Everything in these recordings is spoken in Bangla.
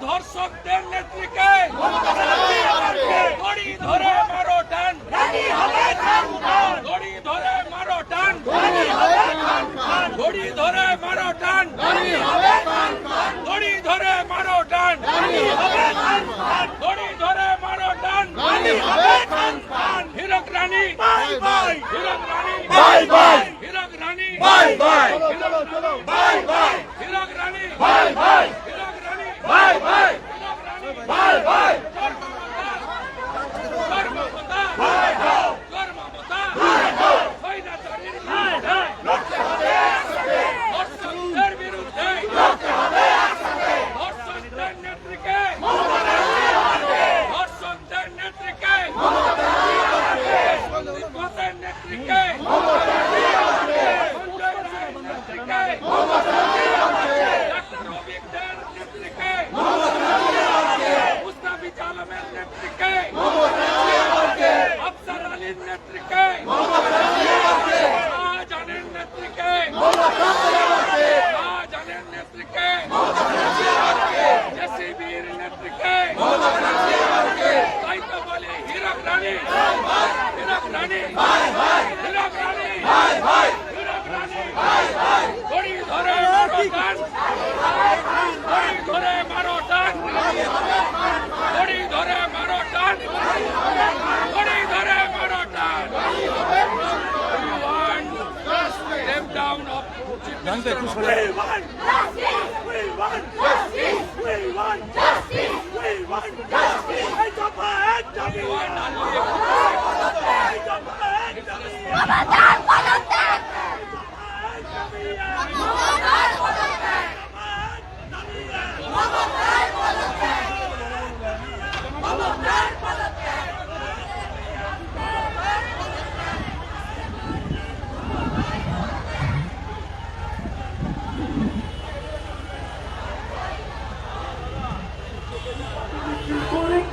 ধর্ষকদের নেত্রীকে দড়ি ধরে মারো টান, দড়ি ধরে মারো টান, দড়ি ধরে মারো টান, দড়ি ধরে মারো টান, দড়ি ধরে মারো টান। হীরক রানী হীরক রানী হীরক রানী হীরক রানী হীরক রানী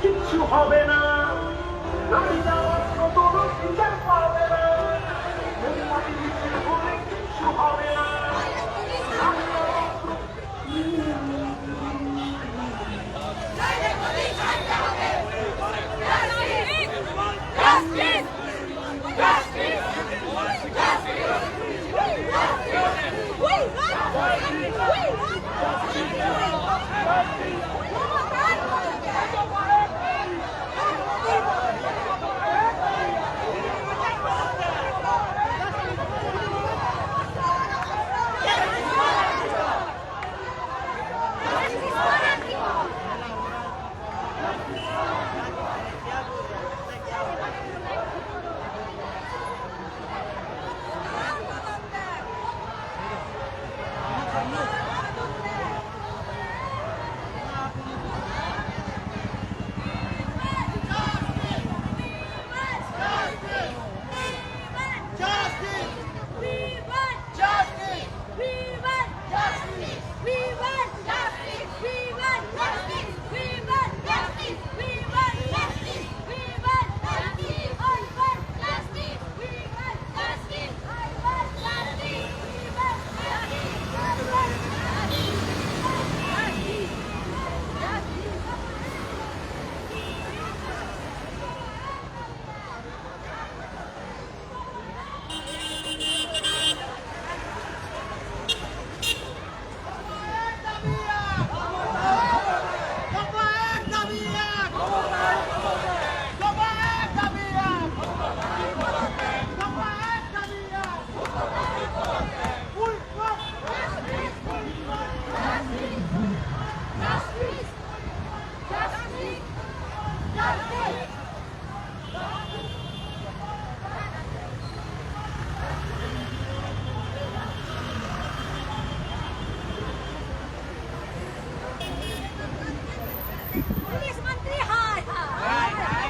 কিচ্ছু হবে না, নারীরা নতুন বিচার পাবে না, কিচ্ছু হবে না। We want justice! We want justice! We want justice! We want police मंत्री हाय हाय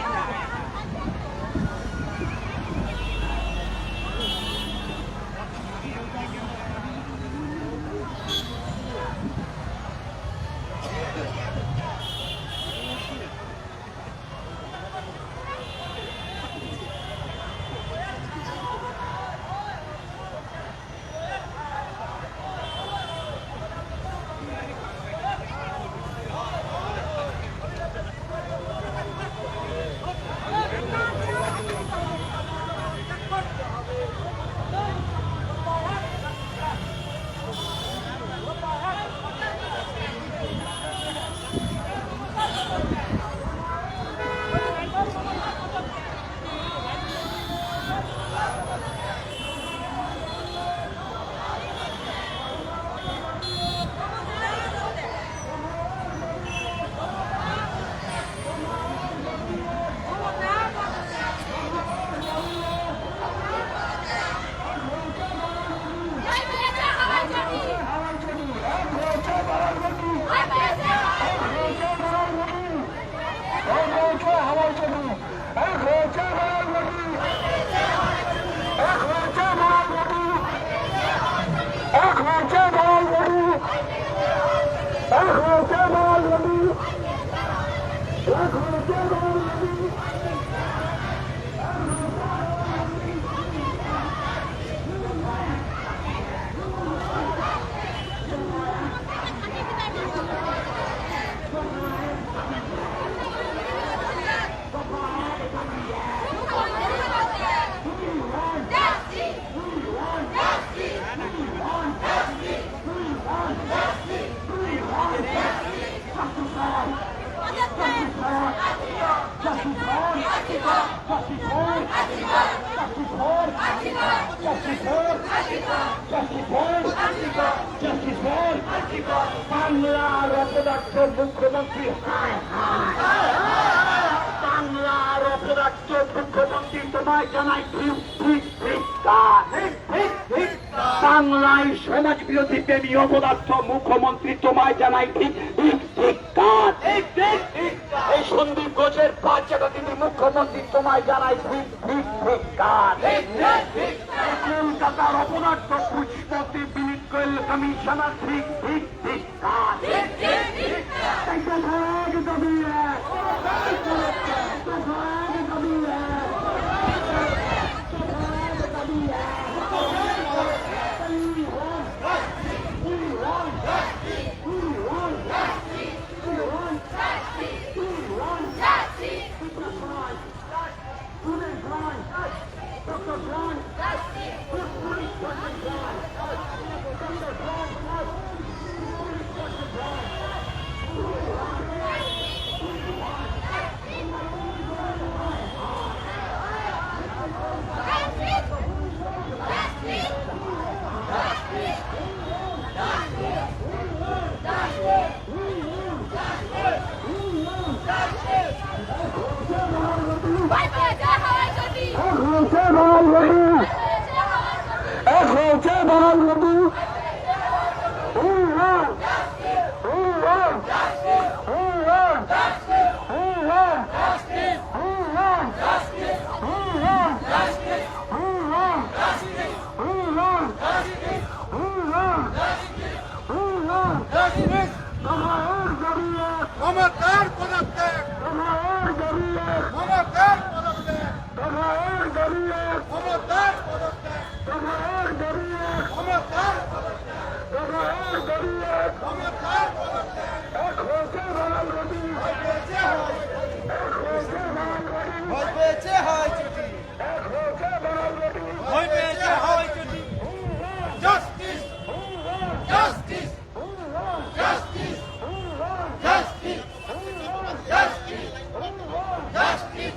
বাংলার অপদার্থ মুখ্যমন্ত্রী বাংলার অপদার্থ মুখ্যমন্ত্রী তোমায় জানাই বাংলায় সমাজ বিরোধী প্রেমী অপদার্থ মুখ্যমন্ত্রী তোমায় জানাই ঠিক ঠিক ঠিক কাজ এই সন্দীপ ঘোষের বাচ্চাটা তিনি মুখ্যমন্ত্রী তোমায় জানাই ঠিক ঠিক ঠিক কাজ কলকাতার অপদার্থ পুষ্পতি বিনীত গোয়েল কমিশনার ঠিক ঠিক ঠিক কাজ ক্ষমতার পদত্যাগ, ক্ষমতার পদত্যাগ, ক্ষমতার পদত্যাগ, ক্ষমতার পদত্যাগ, ক্ষমতার ভয় পেয়েছে হয় ছুটি, ভয় পেয়েছে হয় ছুটি। Justice! Justice! Justice! Justice! Justice! Justice!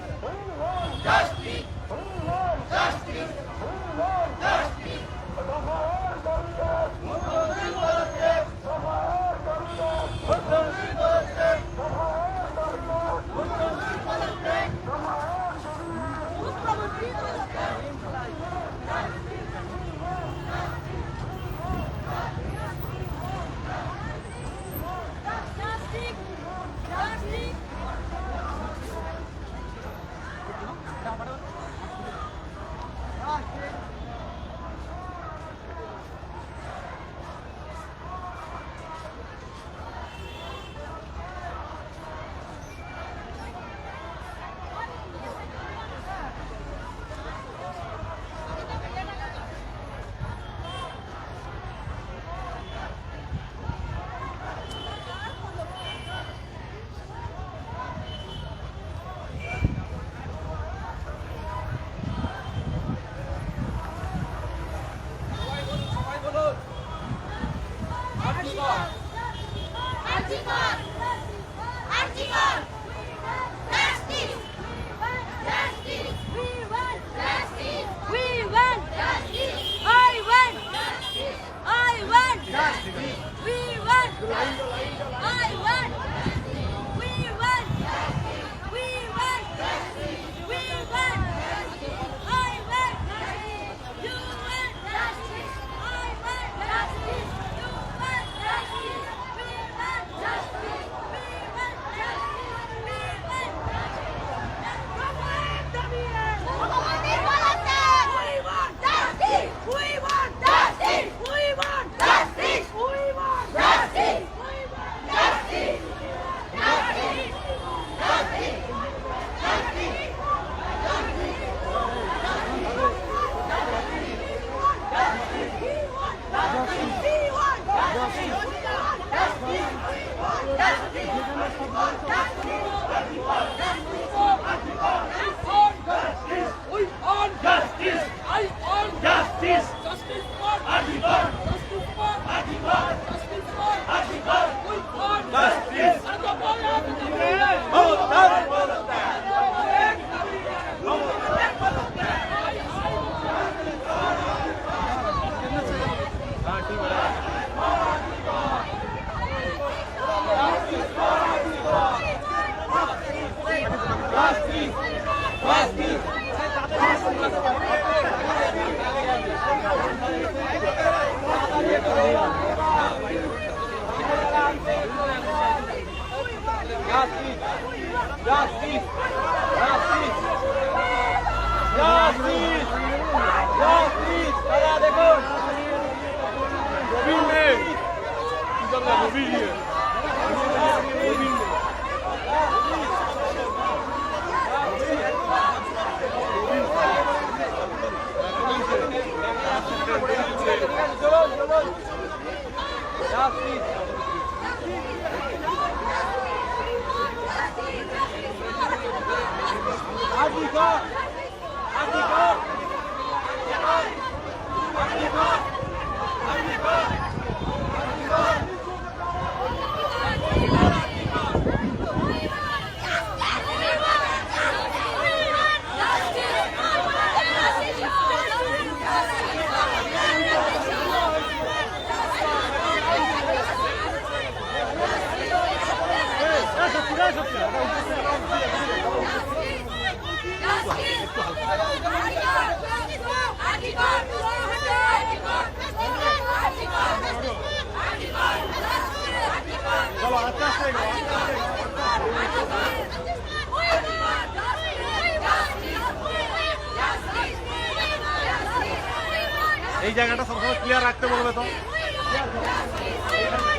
এই জায়গাটা সবসময় ক্লিয়ার রাখতে বলবে তো,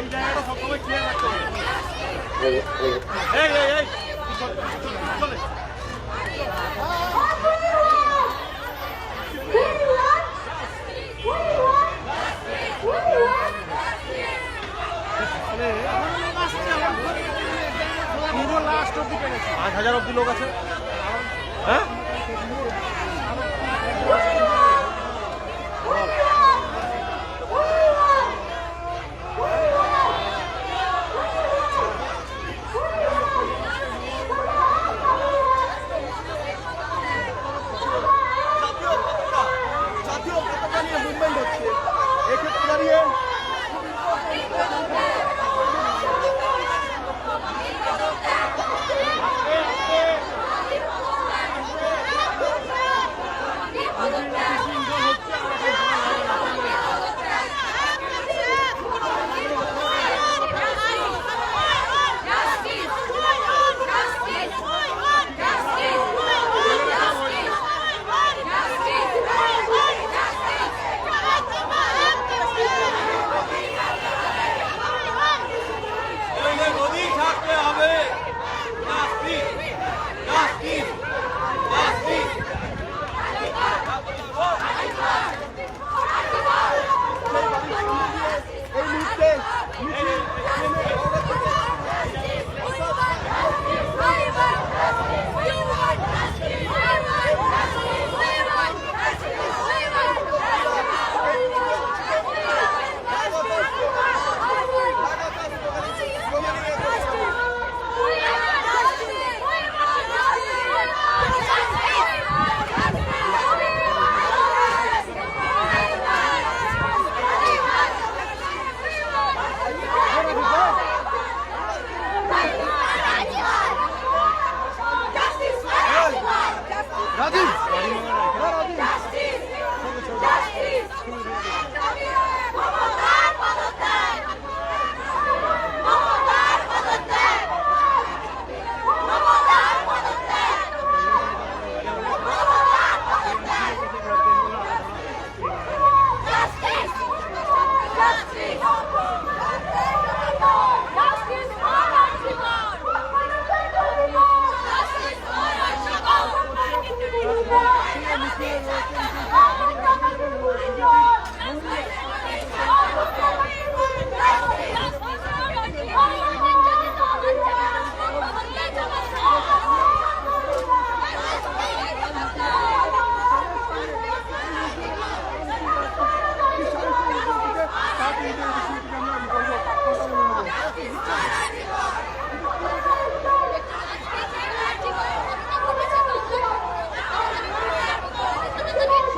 এই জায়গাটা সবসময় ক্লিয়ার রাখতে বলবে। এই চলে পুরো লাস্ট অব্দি পেরেছে, 5,000 অব্দি লোক আছে। হ্যাঁ Thank you.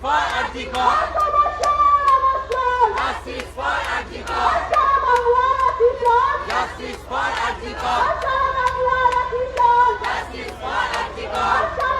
for Arjikar. Justice for Arjikar. Justice for Arjikar. Justice for Arjikar. Justice for Arjikar.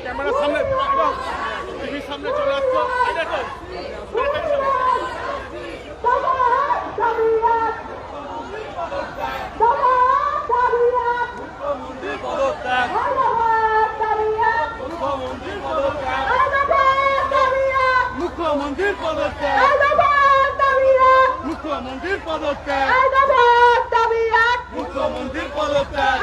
ক্যামেরার সামনে এবং টিভির সামনে চলে আসছো এই দেখো মুখ্যমন্ত্রীর পদত্যাগ মুখ্যমন্ত্রীর পদত্যাগ মুখ্যমন্ত্রীর পদত্যাগ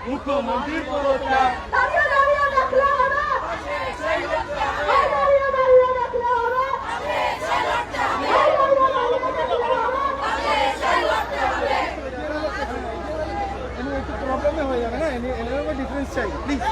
মুখ্যমন্ত্রীর পদত্যাগ একটু প্রবলেমে হয়ে যাবে না এর ডিফারেন্স চাই প্লিজ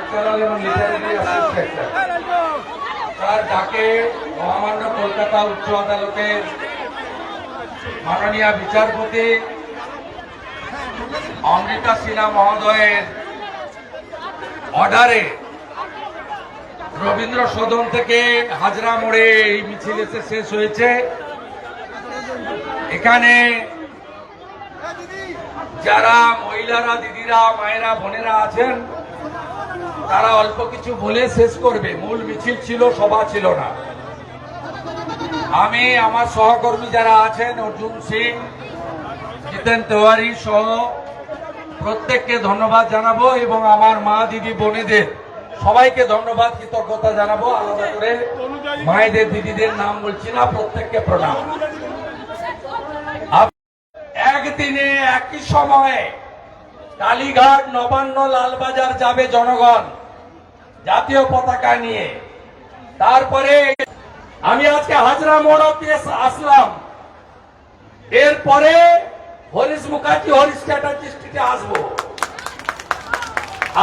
স্ট্রাকচারাল এবং লিটারেরি অ্যাসিস্ট্যান্ট তার ডাকে মহামান্য কলকাতা উচ্চ আদালতের মাননীয় বিচারপতি অমৃতা সিনহা মহোদয়ের অর্ডারে রবীন্দ্র সদন থেকে হাজরা মোড়ে এই মিছিল এসে শেষ হয়েছে। এখানে যারা মহিলারা, দিদিরা, মায়েরা, বোনেরা আছেন তারা অল্প কিছু বলে শেষ করবে। মূল মিছিল ছিল, সভা ছিল না। আমি আমার সহকর্মী যারা আছেন অর্জুন সিং, জিতেন তেওয়ারি সহ প্রত্যেককে ধন্যবাদ জানাবো এবং আমার মা, দিদি, বোনেদের সবাইকে ধন্যবাদ, কৃতজ্ঞতা জানাবো। আলাদা করে মায়েদের, দিদিদের নাম বলছি না, প্রত্যেককে প্রণাম। একদিনে একই সময়ে কালীঘাট, নবান্ন, লালবাজার যাবে জনগণ জাতীয় পতাকা নিয়ে। তারপরে আমি আজকে হাজরা মোড় অব্দি আসলাম, এরপরে হরিশ মুখার্জি, হরিশ চ্যাটার্জি স্ট্রিটে আসবো।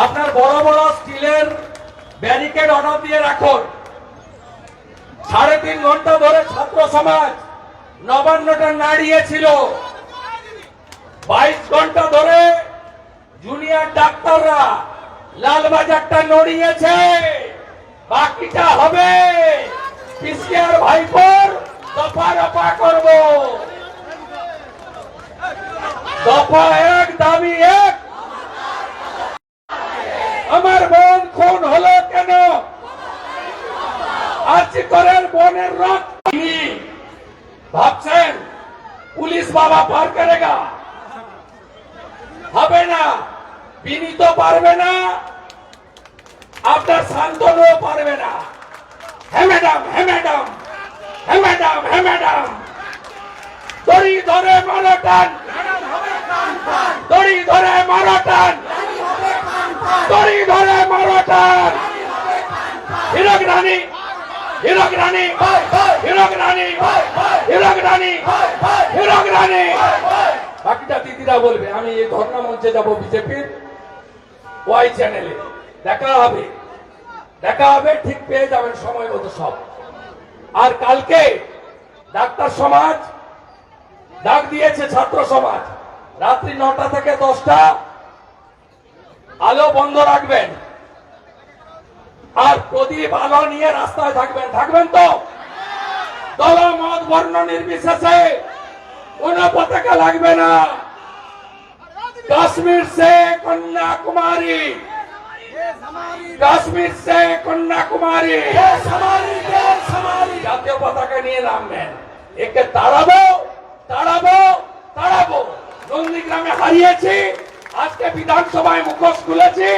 আপনার বড় বড় স্টিলের ব্যারিকেড অর্ডার দিয়ে রাখুন। 3.5 ঘন্টা ধরে ছাত্র সমাজ নবান্নটা নাড়িয়েছিল। 22 ঘন্টা ধরে জুনিয়র ডাক্তাররা লালবাজারটা নড়িয়েছে। বাকিটা হবে পিসিআর ভাইপোর দফা রফা করব। দফা 1, দাবি 1। আমার বোন খুন হলো কেন? আর্চিকরের বোনের রক্ত ভাবছেন পুলিশ বাবা পার করেগা? হবে না। বিনীত পারবে না, আপনার শান্তনু পারবে না। হ্যাঁ ম্যাডাম, হ্যাঁ ম্যাডাম, হ্যাঁ ম্যাডাম, হ্যাঁ ম্যাডাম। দড়ি ধরে মারো টান, দড়ি ধরে মারো টান, দড়ি ধরে মারো টান। হিরক রানী, হিরক রানী, হিরক রানী, হিরক রানী, হিরক রানী। বাকিটা দিদিরা বলবে। আমি এই ধর্ণা মঞ্চে যাব বিজেপির ওয়াই চ্যানেলে। দেখা হবে, দেখা হবে, ঠিক পেয়ে যাবেন সময় মতো সব। আর কালকে ডাক্তার সমাজ ডাক দিয়েছে, ছাত্র সমাজ, রাত্রি 9টা থেকে 10টা আলো বন্ধ রাখবেন আর প্রদীপ আলো নিয়ে রাস্তায় থাকবেন। থাকবেন তো? দল, মত, বর্ণ নির্বিশেষে কোন পতাকা লাগবে না। কাশ্মীর সে কন্যাকুমারী, কাশ্মীর সে কন্যাকুমারী জাতীয় পতাকা নিয়ে নামবেন। একে তাড়াবো, তাড়াবো, তাড়াবো। নন্দীগ্রামে হারিয়েছি, আজকে বিধানসভায় মুখোশ খুলেছি,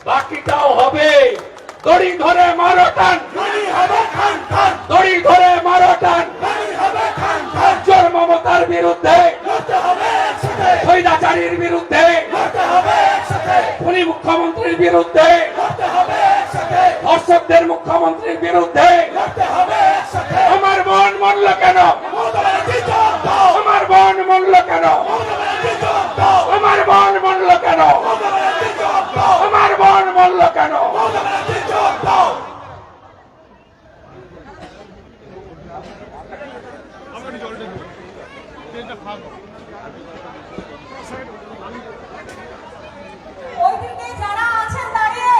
বাকিটাও হবে। দড়ি ধরে মারো টান, দড়ি ধরে মারো টান। জোর মমতার বিরুদ্ধে, স্বৈরাচারীর বিরুদ্ধে, খুনি মুখ্যমন্ত্রীর বিরুদ্ধে, ধর্ষকদের মুখ্যমন্ত্রীর বিরুদ্ধে। আমার বোন মরল কেন? আমার বোন মরল কেন? আমার বোন মরল কেন? আমার বোন মরল কেন? ওইদিকে যারা আছেন দাঁড়িয়ে,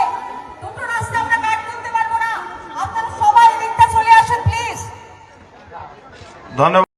দুটো রাস্তা আমরা কাট করতে পারবো না। আপনারা সবাই দিকটা চলে আসুন প্লিজ। ধন্যবাদ।